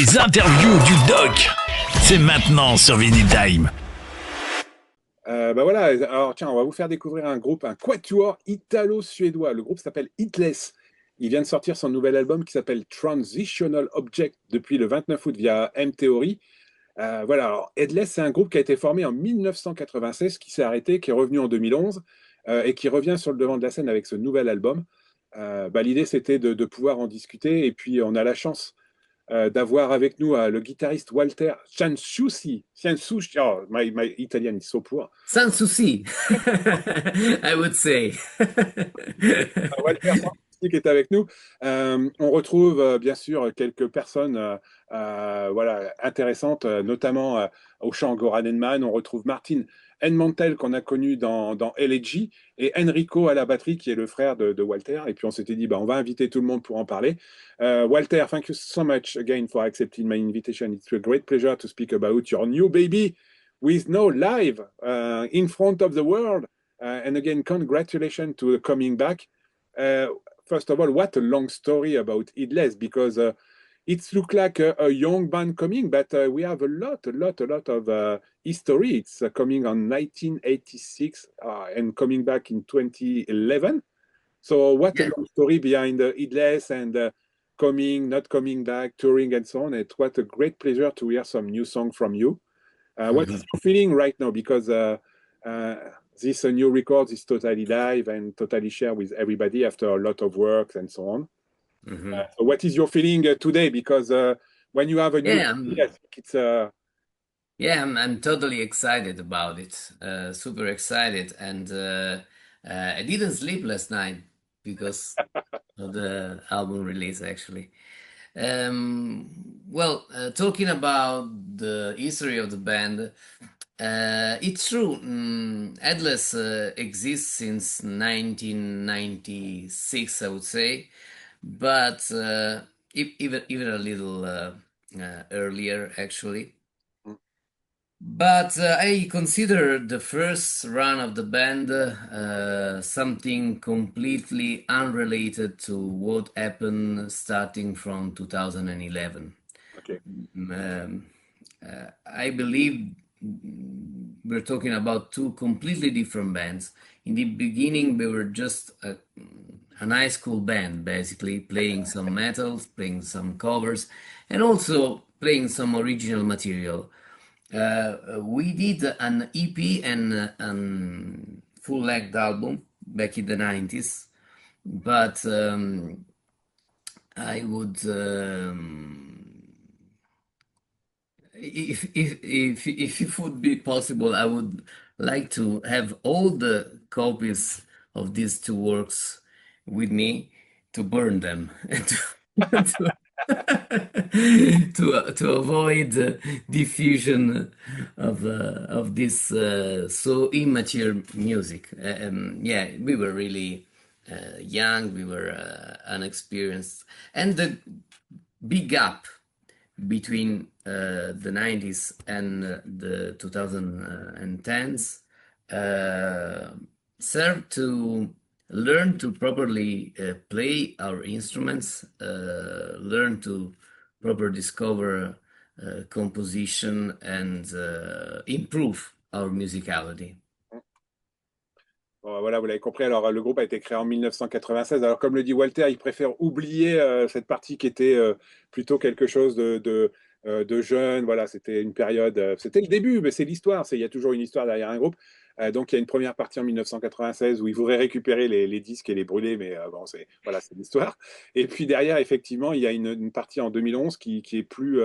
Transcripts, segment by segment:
Les interviews du doc, c'est maintenant sur Vinyl Time. Bah voilà, alors tiens, on va vous faire découvrir un groupe, un quatuor italo-suédois. Le groupe s'appelle Headless. Il vient de sortir son nouvel album qui s'appelle Transitional Objects depuis le 29 août via M-Theory. Voilà, alors Headless, c'est un groupe qui a été formé en 1996, qui s'est arrêté, qui est revenu en 2011 et qui revient sur le devant de la scène avec ce nouvel album. L'idée, c'était de pouvoir en discuter et puis on a la chance d'avoir avec nous le guitariste Walter Cianciusi. Cianciusi, oh, my Italian is so poor. Sans souci, I would say. Walter Cianciusi qui est avec nous. On retrouve bien sûr quelques personnes voilà, intéressantes, notamment au chant Göran Edman. On retrouve Martin Enmantel qu'on a connu dans LG et Enrico à la batterie qui est le frère de Walter. Et puis on s'était dit, on va inviter tout le monde pour en parler. Walter, thank you so much again for accepting my invitation. It's a great pleasure to speak about your new baby with no live in front of the world. And again, congratulations to coming back. First of all, what a long story about Headless, because it looks like a young band coming, but we have a lot of history. It's coming on 1986 and coming back in 2011. So what a long story behind Headless and coming, not coming back, touring and so on. And what a great pleasure to hear some new song from you. What is your feeling right now? Because this new record is totally live and totally shared with everybody after a lot of work and so on. So what is your feeling today? Because when you have a new, I think it's yeah, I'm totally excited about it. Super excited, and I didn't sleep last night because of the album release, actually. Well, talking about the history of the band, it's true. Headless exists since 1996, I would say, but even a little earlier, actually. But I consider the first run of the band something completely unrelated to what happened starting from 2011. okay. I believe we're talking about two completely different bands. In the beginning, we were just a high school band, basically playing some metal, playing some covers, and also playing some original material. We did an EP and a full-length album back in the 90s, but I would, if it would be possible, I would like to have all the copies of these two works with me to burn them and to avoid diffusion of this so immature music. Yeah, we were really young, we were unexperienced, and the big gap between the 90s and the 2010s served to learn to properly play our instruments, learn to properly discover composition and improve our musicality. Bon, voilà, vous l'avez compris. Alors, le groupe a été créé en 1996. Alors, comme le dit Walter, il préfère oublier cette partie qui était plutôt quelque chose de jeune. Voilà, c'était une période. C'était le début, mais c'est l'histoire. Il y a toujours une histoire derrière un groupe. Donc, il y a une première partie en 1996 où il voudrait récupérer les disques et les brûler, mais bon, c'est l'histoire. Et puis derrière, effectivement, il y a une partie en 2011 qui est plus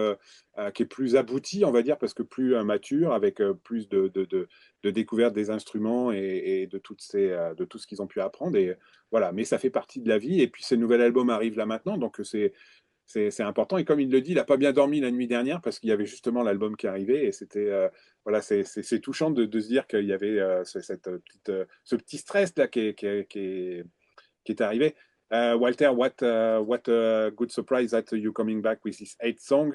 aboutie, on va dire, parce que plus mature, avec plus de découverte des instruments et de tout ce qu'ils ont pu apprendre. Et voilà, mais ça fait partie de la vie. Et puis, ce nouvel album arrive là maintenant, donc c'est important. Et comme il le dit, il n'a pas bien dormi la nuit dernière parce qu'il y avait justement l'album qui arrivait et c'était voilà, c'est touchant de se dire qu'il y avait ce petit stress là qui est arrivé. Walter, what a good surprise that you coming back with this 8 song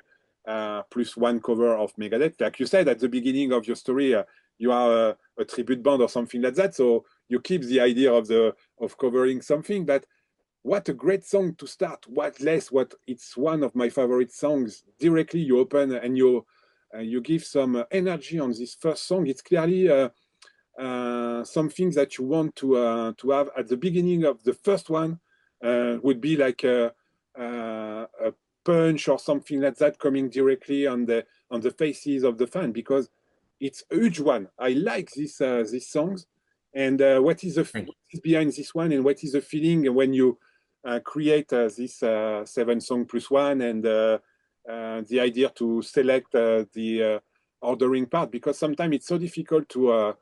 plus one cover of Megadeth. Like you said at the beginning of your story, you are a tribute band or something like that, so you keep the idea of covering something, but what a great song to start. What less? What it's one of my favorite songs. Directly, you open and you give some energy on this first song. It's clearly something that you want to have at the beginning of the first one. Would be like a punch or something like that coming directly on the faces of the fan, because it's a huge one. I like these songs. And what is behind this one, and what is the feeling when you create this 7 song plus one, and the idea to select the ordering part, because sometimes it's so difficult to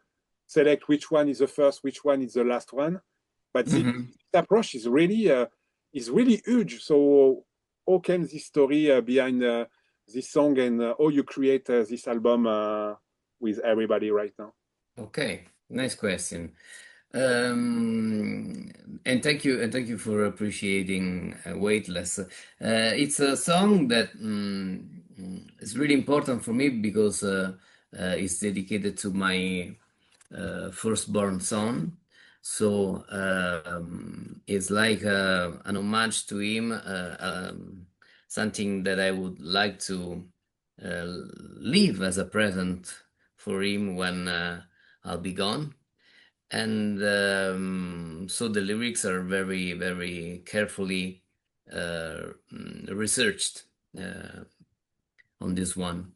select which one is the first, which one is the last one. But this approach is really huge. So how can this story behind this song, and how you create this album with everybody right now? Okay, nice question. And thank you for appreciating Weightless. It's a song that is really important for me because it's dedicated to my firstborn son. So it's like an homage to him, something that I would like to leave as a present for him when I'll be gone. And so the lyrics are very, very carefully researched on this one.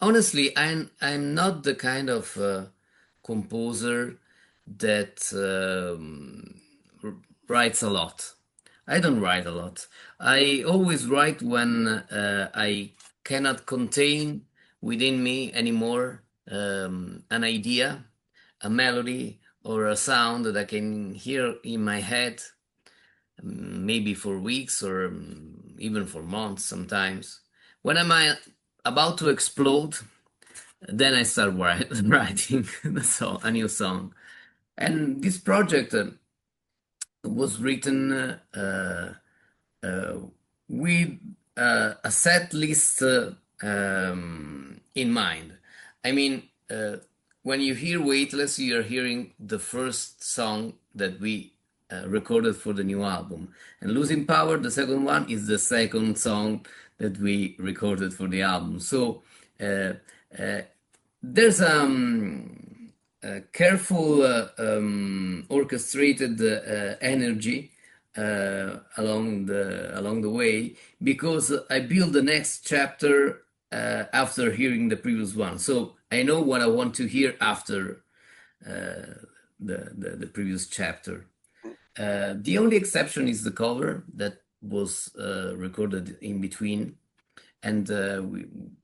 Honestly, I'm not the kind of composer that writes a lot. I don't write a lot. I always write when I cannot contain within me anymore an idea, a melody, or a sound that I can hear in my head, maybe for weeks or even for months sometimes. When am I about to explode, then I start writing a new song. And this project was written with a set list in mind. I mean, when you hear Weightless, you're hearing the first song that we recorded for the new album. And Losing Power, the second one, is the second song that we recorded for the album. So there's a careful orchestrated energy along the way, because I build the next chapter after hearing the previous one. So I know what I want to hear after the previous chapter. The only exception is the cover that was recorded in between, and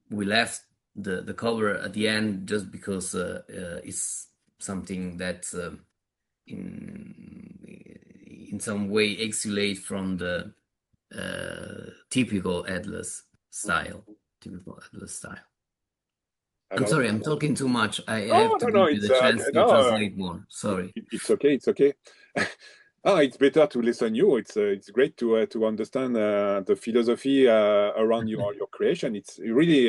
we left the cover at the end just because it's something that in some way exulate from the typical Headless style. I'm sorry, I'm talking too much. I have to give you the chance to translate more. Sorry. It's okay. It's okay. It's better to listen you. It's great to understand the philosophy around your creation. It's really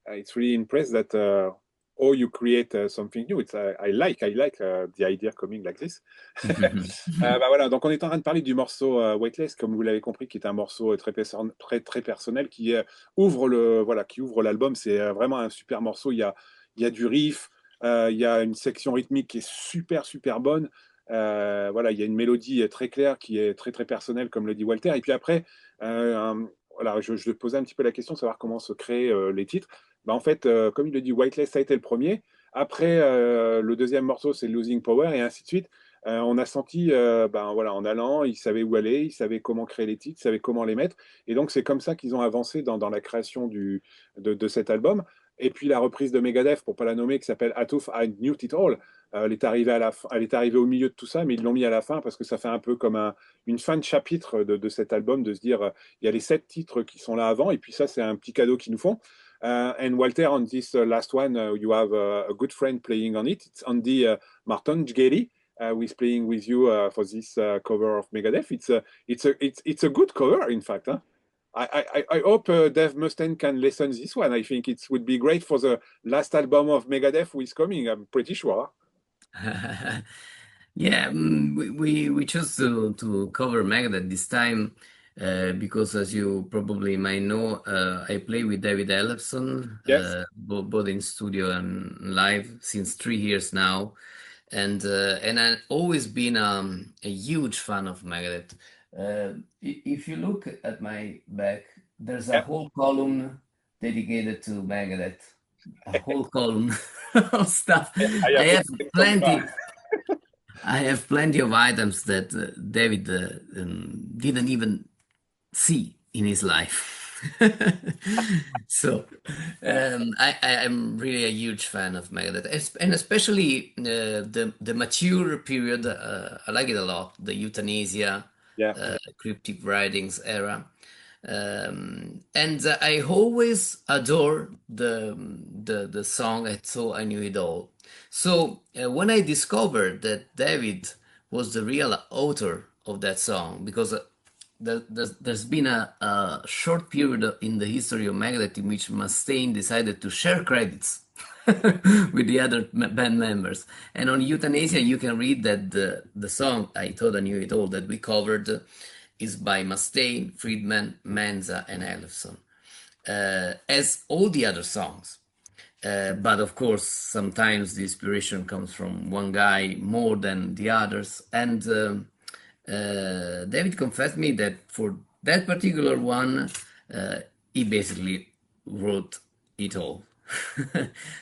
it's really impressed that how you create something new. I like the idea coming like this. Voilà, donc on est en train de parler du morceau Weightless, comme vous l'avez compris, qui est un morceau très personnel qui ouvre l'album. C'est vraiment un super morceau. Il y a du riff, il y a une section rythmique qui est super bonne. Voilà, il y a une mélodie très claire qui est très personnelle, comme le dit Walter. Et puis après, voilà, je posais un petit peu la question de savoir comment se créent les titres. En fait, comme il le dit, Weightless, ça a été le premier. Après, le deuxième morceau, c'est Losing Power, et ainsi de suite. On a senti, voilà, en allant, ils savaient où aller, ils savaient comment créer les titres, ils savaient comment les mettre. Et donc, c'est comme ça qu'ils ont avancé dans la création de cet album. Et puis, la reprise de Megadeth, pour ne pas la nommer, qui s'appelle Atouf, I Knew It All. Elle est arrivée au milieu de tout ça, mais ils l'ont mis à la fin parce que ça fait un peu comme une fin de chapitre de cet album, de se dire, il y a les 7 titres qui sont là avant, et puis ça, c'est un petit cadeau qu'ils nous font. And Walter, on this last one, you have a good friend playing on it. It's Andy Martin Jgeli, who is playing with you for this cover of Megadeth. It's a good cover, in fact. Huh? I hope Dave Mustaine can listen this one. I think it would be great for the last album of Megadeth who is coming. I'm pretty sure. Yeah, we chose to cover Megadeth this time because, as you probably might know, I play with David Ellefson, Yes. both in studio and live since 3 years now, and I've always been a huge fan of Megadeth. If you look at my back, there's a Yeah. whole column dedicated to Megadeth, a whole column of stuff. I I have the have same so far. plenty. I have plenty of items that David didn't even see in his life. So I am really a huge fan of Megadeth, and especially the mature period. I like it a lot. The euthanasia, Yeah. cryptic writings era. And I always adore the song I thought I knew it all. So when I discovered that David was the real author of that song, because there's been a short period in the history of Megadeth in which Mustaine decided to share credits with the other band members. And on Euthanasia, you can read that the song I Thought I Knew It All that we covered is by Mustaine, Friedman, Manza, and Ellefson, as all the other songs. But of course, sometimes the inspiration comes from one guy more than the others. And David confessed me that for that particular one, he basically wrote it all.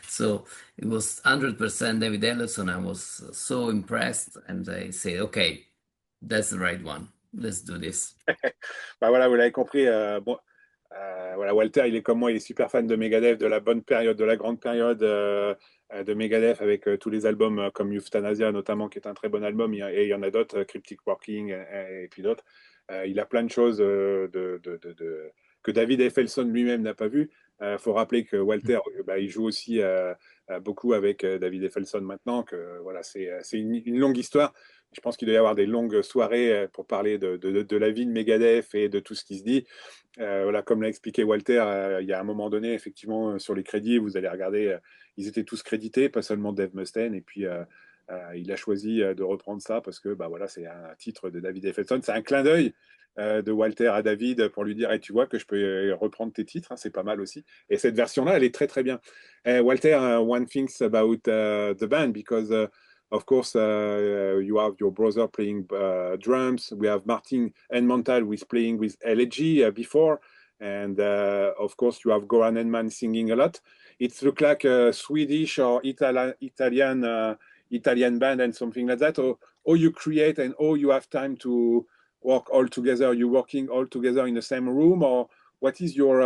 So it was 100% David Ellison. I was so impressed, and I said, okay, that's the right one. Let's do this. Bah voilà, vous l'avez compris. Bon, voilà, Walter, il est comme moi, il est super fan de Megadeth, de la bonne période, de la grande période de Megadeth avec tous les albums comme Euthanasia notamment, qui est un très bon album, et il y en a d'autres, Cryptic Working et puis d'autres. Il a plein de choses que David Effelson lui-même n'a pas vues. Il faut rappeler que Walter, bah, il joue aussi beaucoup avec David Effelson maintenant, que voilà, c'est une longue histoire. Je pense qu'il doit y avoir des longues soirées pour parler de la vie de Megadeth et de tout ce qui se dit. Voilà, comme l'a expliqué Walter, il y a un moment donné, effectivement, sur les crédits, vous allez regarder, ils étaient tous crédités, pas seulement Dave Mustaine, et puis il a choisi de reprendre ça parce que bah, voilà, c'est un titre de David Effelson. C'est un clin d'œil de Walter à David pour lui dire hey, tu vois que je peux reprendre tes titres, hein, c'est pas mal aussi. Et cette version-là, elle est très très bien. Walter, one things about the band, because of course, you have your brother playing drums. We have Martin Enmontal who is playing with LG before. And of course, you have Göran Edman singing a lot. It looks like a Swedish or Italian band and something like that. Or you create and or you have time to work all together. Are you working all together in the same room, or what is your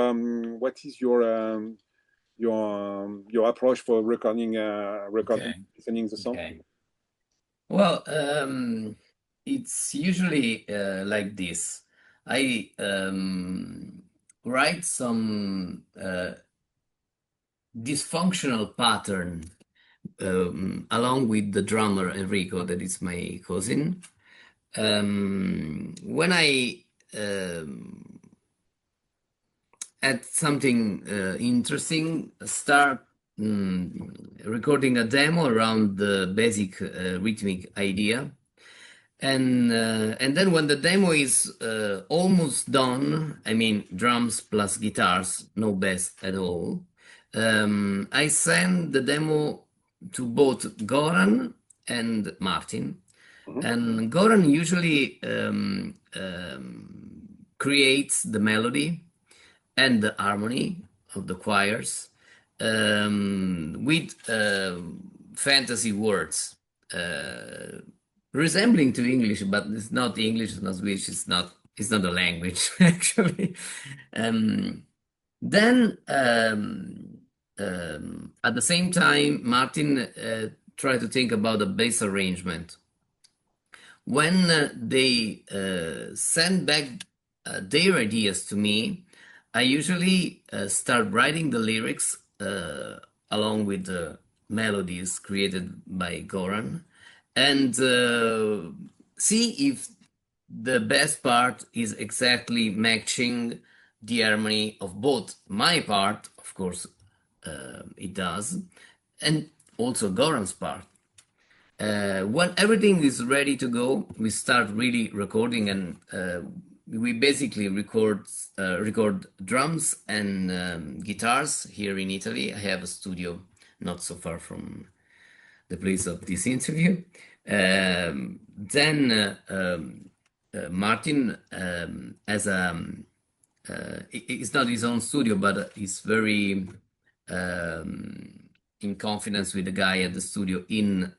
approach for Okay. listening the song? Okay. Well, it's usually like this. I write some dysfunctional pattern along with the drummer Enrico, that is my cousin. When I add something interesting, start recording a demo around the basic rhythmic idea. And then when the demo is almost done, I mean drums plus guitars, no bass at all, I send the demo to both Goran and Martin. Mhm. And Goran usually creates the melody and the harmony of the choirs with fantasy words. Resembling to English, but it's not English, it's not Swedish, it's not a language actually. Then at the same time, Martin tried to think about a bass arrangement. When they send back their ideas to me, I usually start writing the lyrics along with the melodies created by Goran, and see if the best part is exactly matching the harmony of both my part, of course, it does, and also Goran's part. When everything is ready to go, we start really recording, and we basically record drums and guitars here in Italy. I have a studio not so far from the place of this interview. Martin has it's not his own studio, but he's very in confidence with the guy at the studio in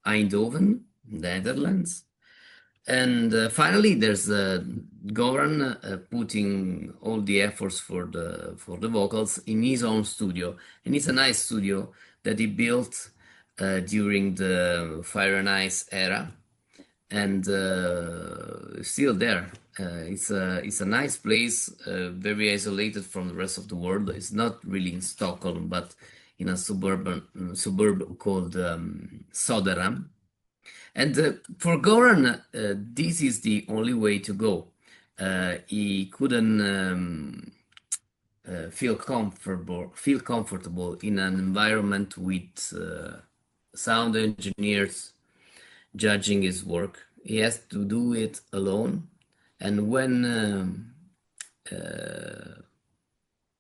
Eindhoven, Netherlands. And finally, there's Göran putting all the efforts for the vocals in his own studio, and it's a nice studio that he built during the Fire and Ice era, and still there. It's a nice place, very isolated from the rest of the world. It's not really in Stockholm, but in a suburb called Söderhamn. And for Göran, this is the only way to go. He couldn't feel comfortable in an environment with sound engineers judging his work. He has to do it alone, and when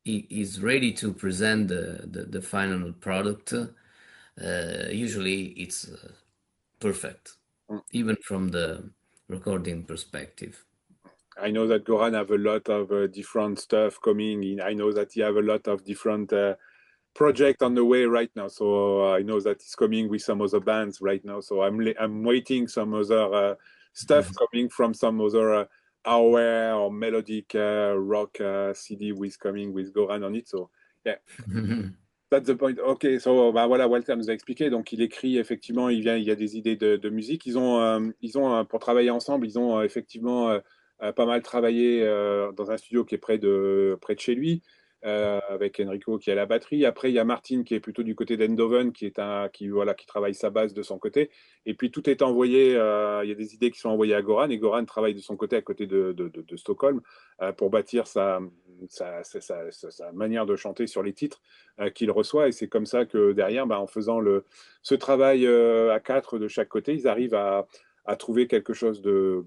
he is ready to present the final product, usually it's perfect, even from the recording perspective. I know that Göran have a lot of different stuff coming in. I know that he have a lot of different project on the way right now. So I know that he's coming with some other bands right now. So I'm waiting some other stuff coming from some other hour or melodic rock CD with coming with Göran on it. So yeah. That's the point. Ok, so bah voilà, Walter nous a expliqué. Donc il écrit effectivement, il y a des idées de musique. Ils ont pour travailler ensemble, ils ont effectivement pas mal travaillé dans un studio qui est près de chez lui, avec Enrico qui est à la batterie. Après, il y a Martin qui est plutôt du côté d'Eindhoven, qui travaille sa base de son côté. Et puis tout est envoyé, il y a des idées qui sont envoyées à Göran, et Göran travaille de son côté à côté de Stockholm pour bâtir sa manière de chanter sur les titres qu'il reçoit. Et c'est comme ça que derrière, en faisant ce travail à quatre de chaque côté, ils arrivent à trouver quelque chose de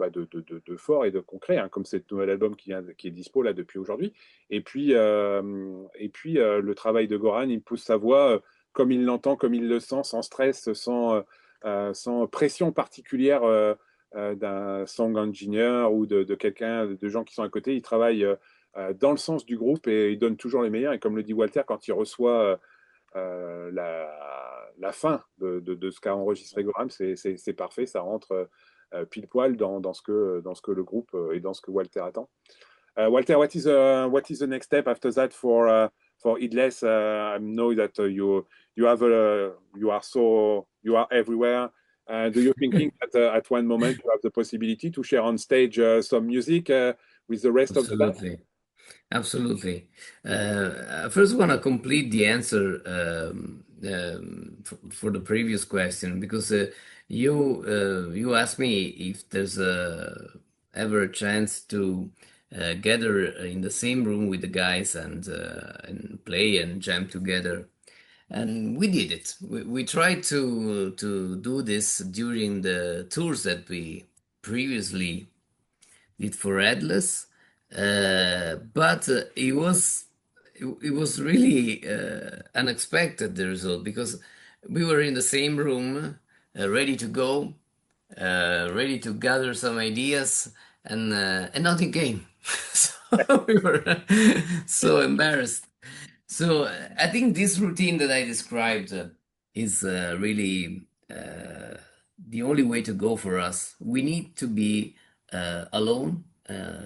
fort et de concret, hein, comme cet nouvel album qui est dispo là depuis aujourd'hui. Et puis le travail de Göran, il pousse sa voix comme il l'entend, comme il le sent, sans stress, sans pression particulière d'un song engineer ou de quelqu'un, de gens qui sont à côté. Il travaille dans le sens du groupe et il donne toujours les meilleurs. Et comme le dit Walter, quand il reçoit la fin de ce qu'a enregistré Göran, c'est parfait, ça rentre pile poil dans ce que le groupe et dans ce que Walter attend. Walter, what is the next step after that for Headless? I know that you are everywhere. Do you thinking that at one moment you have the possibility to share on stage some music with the rest of the band? Absolutely. First, I want to complete the answer for the previous question, because you asked me if there's ever a chance to gather in the same room with the guys and play and jam together. And we did it. We tried to do this during the tours that we previously did for Headless. But it was really unexpected, the result, because we were in the same room, ready to go, ready to gather some ideas, and nothing came. So we were so embarrassed. So I think this routine that I described is really the only way to go for us. We need to be alone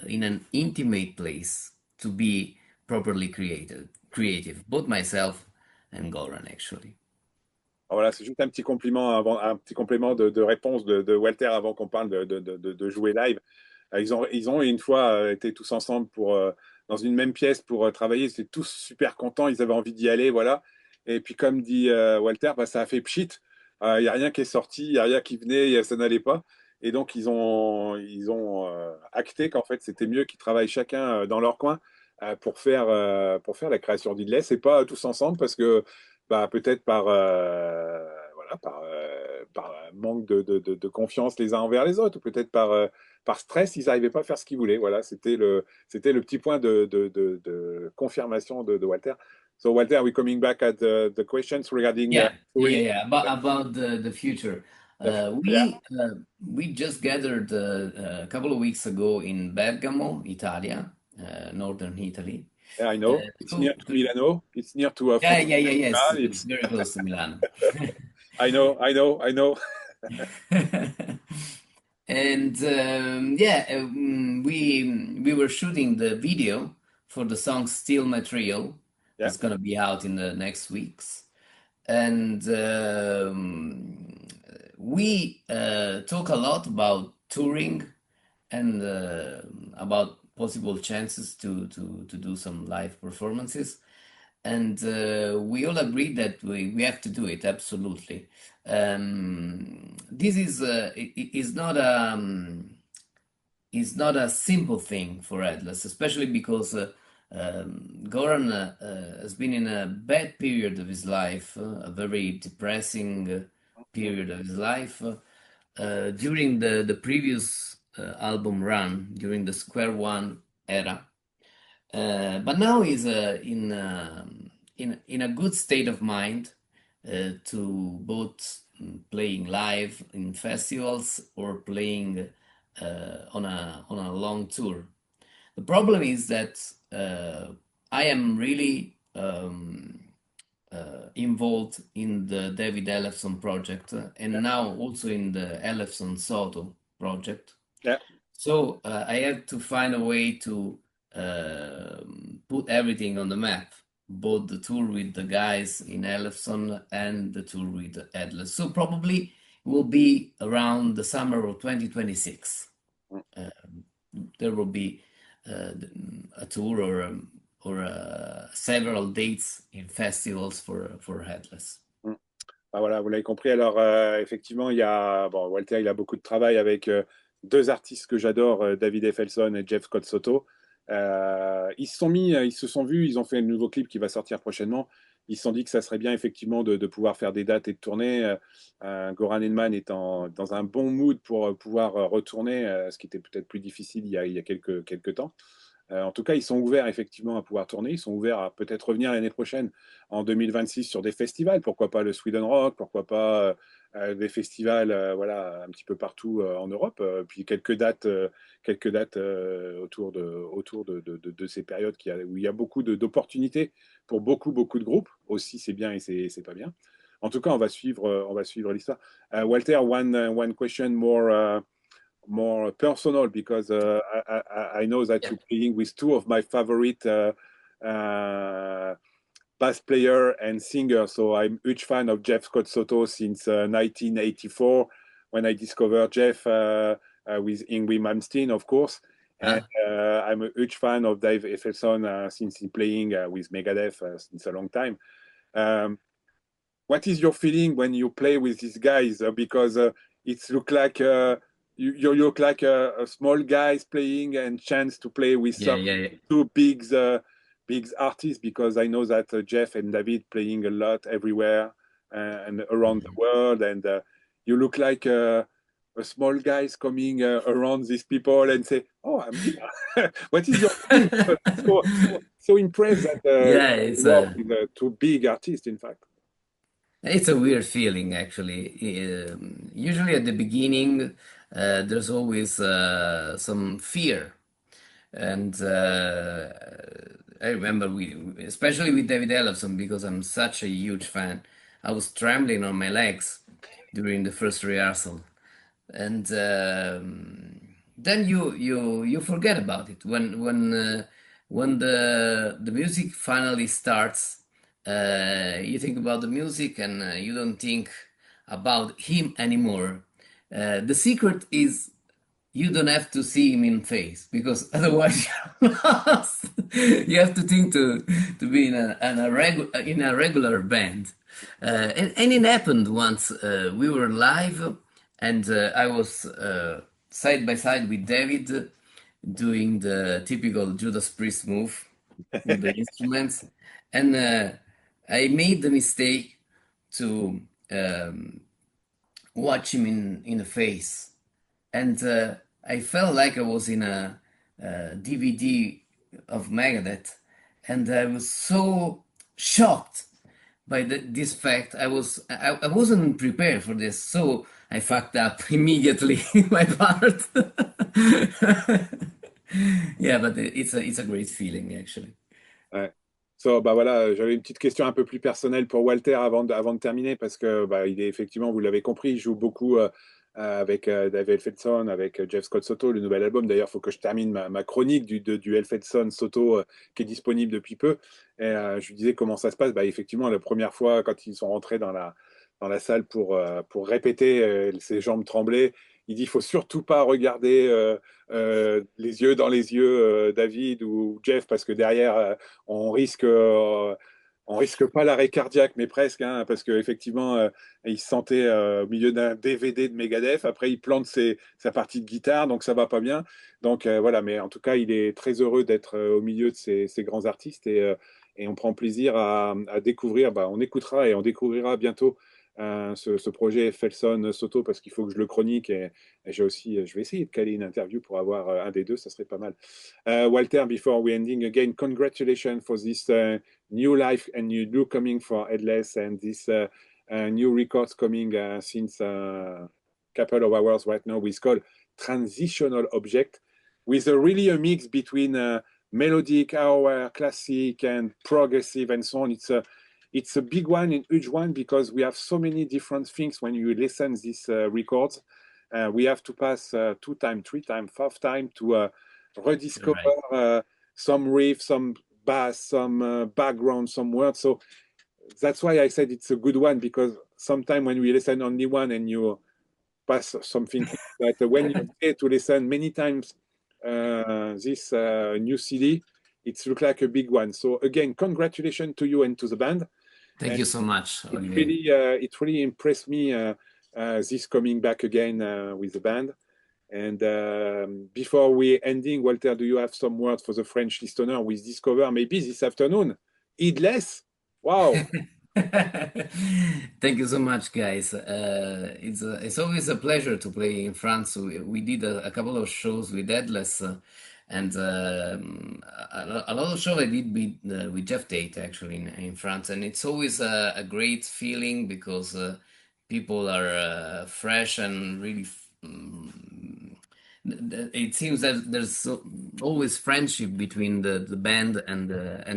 in an intimate place to be properly creative, both myself and Göran, actually. Voilà, c'est juste un petit compliment de réponse de Walter avant qu'on parle de jouer live. Ils ont une fois été tous ensemble dans une même pièce pour travailler. Ils étaient tous super contents, ils avaient envie d'y aller, voilà. Et puis comme dit Walter, ça a fait pchit. Il n'y a rien qui est sorti, il n'y a rien qui venait, ça n'allait pas. Et donc ils ont acté qu'en fait c'était mieux qu'ils travaillent chacun dans leur coin pour faire la création d'Headless, et pas tous ensemble, parce que peut-être par voilà, par manque de confiance les uns envers les autres, ou peut-être par stress, ils n'arrivaient pas à faire ce qu'ils voulaient. Voilà, c'était le petit point de confirmation de Walter. So Walter, are we coming back at the questions regarding touring? About the future. Yeah, We just gathered a couple of weeks ago in Bergamo, Italia, northern Italy. yeah, I know. It's near to Milano. It's near to Yes, it's It's very close to Milan. I know. And we were shooting the video for the song "Still Material." Yeah. It's gonna be out in the next weeks, and we talk a lot about touring and about possible chances to do some live performances. And we all agreed that we have to do it, absolutely. This is not a simple thing for Headless, especially because Göran has been in a bad period of his life, a very depressing period of his life during the previous album run, during the Square One era. But now he's in a good state of mind to both playing live in festivals or playing on a long tour. The problem is that I am really involved in the David Ellefson project and now also in the Ellefson Soto project. Yeah. So I have to find a way to put everything on the map, both the tour with the guys in Ellefson and the tour with Headless. So probably it will be around the summer of 2026. There will be a tour or several dates in festivals for Headless. Ah, voilà, vous l'avez compris. Alors, effectivement, Walter, il a beaucoup de travail avec deux artistes que j'adore, David Effelson et Jeff Scott Soto. Ils se sont vus, ils ont fait un nouveau clip qui va sortir prochainement. Ils se sont dit que ça serait bien effectivement de pouvoir faire des dates et de tourner. Göran Edman est dans un bon mood pour pouvoir retourner, ce qui était peut-être plus difficile il y a quelques temps. En tout cas, ils sont ouverts effectivement à pouvoir tourner. Ils sont ouverts à peut-être revenir l'année prochaine, en 2026, sur des festivals. Pourquoi pas le Sweden Rock, pourquoi pas des festivals voilà, un petit peu partout en Europe. Puis quelques dates autour de ces périodes où il y a beaucoup d'opportunités pour beaucoup de groupes. Aussi, c'est bien et c'est pas bien. En tout cas, on va suivre l'histoire. Walter, one question more personal, because I know that you're playing with two of my favorite bass player and singer. So I'm a huge fan of Jeff Scott Soto since 1984, when I discovered Jeff with Yngwie Malmsteen, of course. And I'm a huge fan of Dave Effelson since he's playing with Megadeth since a long time. What is your feeling when you play with these guys? Because it looks like you look like a small guys playing and chance to play with two big artists, because I know that Jeff and David playing a lot everywhere and around the world, and you look like a small guys coming around these people and say, "Oh, I'm here." What is your feeling? so impressed that it's you work with two big artists, in fact. It's a weird feeling, actually. Usually at the beginning, there's always some fear. And I remember, especially with David Ellefson, because I'm such a huge fan, I was trembling on my legs during the first rehearsal. And then you forget about it. When the music finally starts, you think about the music and you don't think about him anymore. The secret is you don't have to see him in face, because otherwise you're lost. You have to think to be in a regular band. And it happened once. We were live and I was side by side with David doing the typical Judas Priest move with the instruments. And I made the mistake to watch him in the face, and I felt like I was in a, DVD of Megadeth, and I was so shocked by this fact. I wasn't prepared for this, so I fucked up immediately my part. Yeah, but it's a great feeling actually. Ouais. So, bah voilà, j'avais une petite question un peu plus personnelle pour Walter avant de terminer, parce que bah, il est effectivement, vous l'avez compris, il joue beaucoup avec David Elfedson, avec Jeff Scott Soto, le nouvel album. D'ailleurs, il faut que je termine ma chronique du Elfedson Soto qui est disponible depuis peu. Et je lui disais comment ça se passe. Bah, effectivement, la première fois, quand ils sont rentrés dans la salle pour répéter, ses jambes tremblaient. Il dit, il faut surtout pas regarder les yeux dans les yeux, David ou Jeff, parce que derrière, on risque, euh, on risque pas l'arrêt cardiaque, mais presque, hein, parce qu'effectivement, il se sentait au milieu d'un DVD de Megadeth. Après, il plante sa partie de guitare, donc ça va pas bien. Donc voilà, mais en tout cas, il est très heureux d'être au milieu de ces grands artistes, et on prend plaisir à découvrir. Bah, on écoutera et on découvrira bientôt ce projet Felson Soto, parce qu'il faut que je le chronique, et je vais essayer de caler une interview pour avoir un des deux, ça serait pas mal. Walter, before we ending again, congratulations for this new life and new look coming for Headless, and this new records coming since a couple of hours right now, with called Transitional Object, with really a mix between melodic, hour, classic, and progressive, and so on. It's a big one and huge one, because we have so many different things when you listen these records. We have to pass 2 times, 3 times, 5 times to rediscover some riff, some bass, some background, some words. So that's why I said it's a good one, because sometimes when we listen only one and you pass something, but when you get to listen many times this new CD, it's look like a big one. So again, congratulations to you and to the band. Thank you so much, Olivier. It really impressed me, this coming back again with the band. And before we ending, Walter, do you have some words for the French listener we discover maybe this afternoon? Headless? Wow. Thank you so much, guys. It's always a pleasure to play in France. We did a couple of shows with Headless, and a lot of shows I did with Jeff Tate actually in France, and it's always a great feeling, because people are fresh and really. It seems that there's always friendship between the band and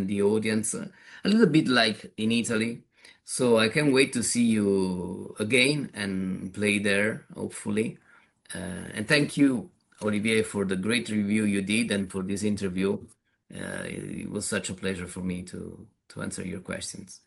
the audience, a little bit like in Italy. So I can't wait to see you again and play there, hopefully. And thank you, Olivier, for the great review you did and for this interview. It was such a pleasure for me to answer your questions.